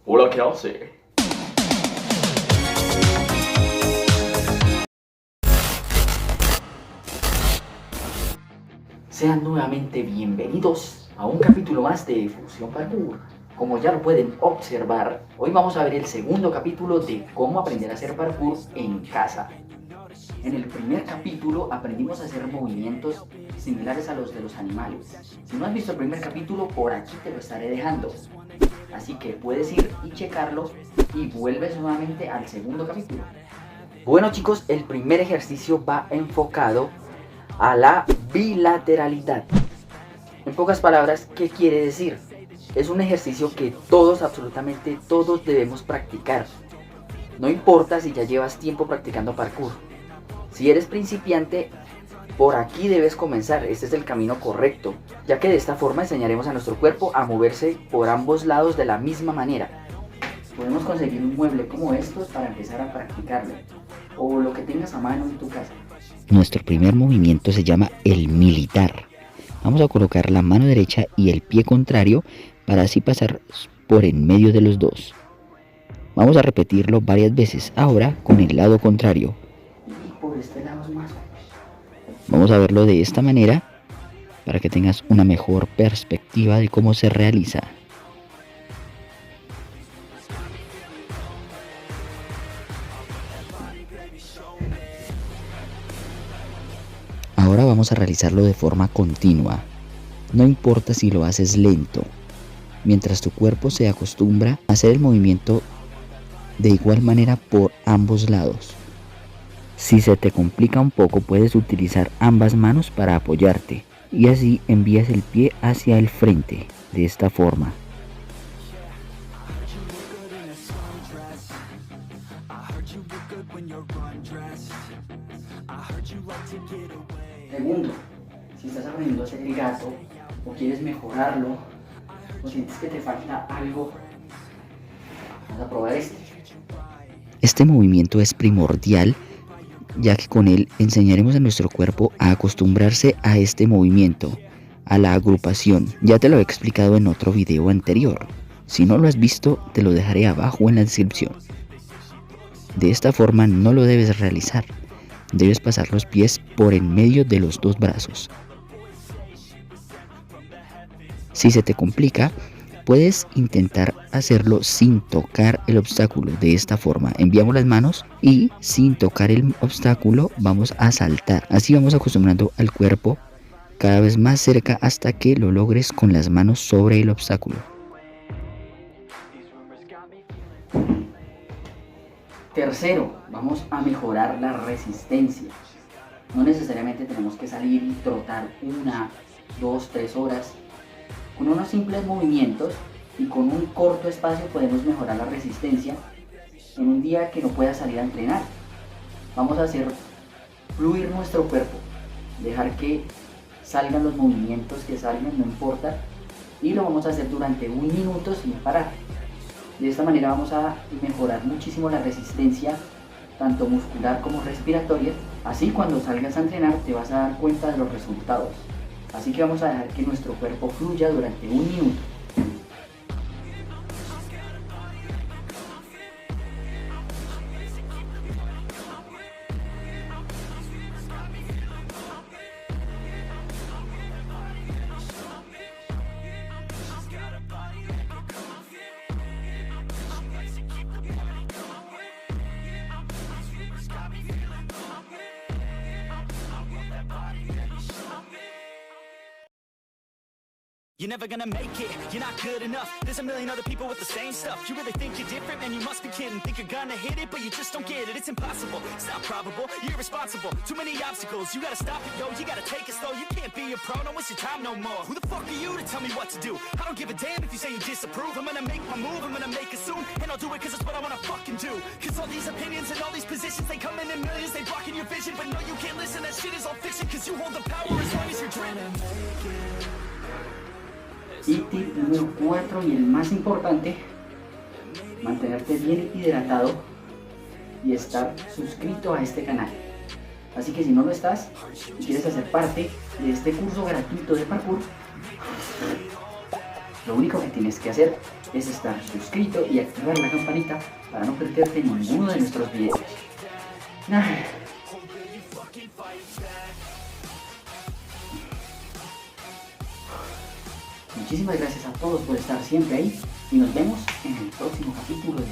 Hola, ¿qué hace? Sean nuevamente bienvenidos a un capítulo más de Fusión Parkour. Como ya lo pueden observar, hoy vamos a ver el segundo capítulo de cómo aprender a hacer parkour en casa. En el primer capítulo aprendimos a hacer movimientos similares a los de los animales. Si no has visto el primer capítulo, por aquí te lo estaré dejando. Así que puedes ir y checarlo y vuelves nuevamente al segundo capítulo. Bueno chicos, el primer ejercicio va enfocado a la bilateralidad. En pocas palabras, ¿qué quiere decir? Es un ejercicio que todos, absolutamente todos debemos practicar. No importa si ya llevas tiempo practicando parkour. Si eres principiante, por aquí debes comenzar. Este es el camino correcto, ya que de esta forma enseñaremos a nuestro cuerpo a moverse por ambos lados de la misma manera. Podemos conseguir un mueble como estos para empezar a practicarlo, o lo que tengas a mano en tu casa. Nuestro primer movimiento se llama el militar. Vamos a colocar la mano derecha y el pie contrario para así pasar por en medio de los dos. Vamos a repetirlo varias veces, ahora con el lado contrario. Y por este lado es más. Vamos a verlo de esta manera para que tengas una mejor perspectiva de cómo se realiza. Ahora vamos a realizarlo de forma continua. No importa si lo haces lento, mientras tu cuerpo se acostumbra a hacer el movimiento de igual manera por ambos lados. Si se te complica un poco, puedes utilizar ambas manos para apoyarte y así envías el pie hacia el frente, de esta forma. Segundo, si estás aprendiendo a hacer el gato o quieres mejorarlo o sientes que te falta algo, vas a probar este. Este movimiento es primordial, ya que con él enseñaremos a nuestro cuerpo a acostumbrarse a este movimiento, a la agrupación. Ya te lo he explicado en otro video anterior. Si no lo has visto, te lo dejaré abajo en la descripción. De esta forma no lo debes realizar. Debes pasar los pies por en medio de los dos brazos. Si se te complica, puedes intentar hacerlo sin tocar el obstáculo. De esta forma, enviamos las manos y sin tocar el obstáculo vamos a saltar. Así vamos acostumbrando al cuerpo cada vez más cerca hasta que lo logres con las manos sobre el obstáculo. Tercero, vamos a mejorar la resistencia. No necesariamente tenemos que salir y trotar 1, 2, 3 horas. Con unos simples movimientos y con un corto espacio podemos mejorar la resistencia en un día que no puedas salir a entrenar. Vamos a hacer fluir nuestro cuerpo, dejar que salgan los movimientos que salgan, no importa, y lo vamos a hacer durante 1 minuto sin parar. De esta manera vamos a mejorar muchísimo la resistencia, tanto muscular como respiratoria. Así cuando salgas a entrenar te vas a dar cuenta de los resultados. Así que vamos a dejar que nuestro cuerpo fluya durante 1 minuto. You're never gonna make it, you're not good enough. There's a million other people with the same stuff. You really think you're different, man, you must be kidding. Think you're gonna hit it, but you just don't get it. It's impossible, it's not probable, you're irresponsible. Too many obstacles, you gotta stop it, yo. You gotta take it slow, you can't be a pro, don't waste your time no more. Who the fuck are you to tell me what to do? I don't give a damn if you say you disapprove. I'm gonna make my move, I'm gonna make it soon. And I'll do it cause it's what I wanna fucking do. Cause all these opinions and all these positions, they come in millions, they blocking your vision. But no, you can't listen, that shit is all fiction. Cause you hold the power as long as you're dreaming. Y tip número 4 y el más importante, mantenerte bien hidratado y estar suscrito a este canal. Así que si no lo estás y quieres hacer parte de este curso gratuito de parkour, lo único que tienes que hacer es estar suscrito y activar la campanita para no perderte ninguno de nuestros videos. Ay. Muchísimas gracias a todos por estar siempre ahí y nos vemos en el próximo capítulo de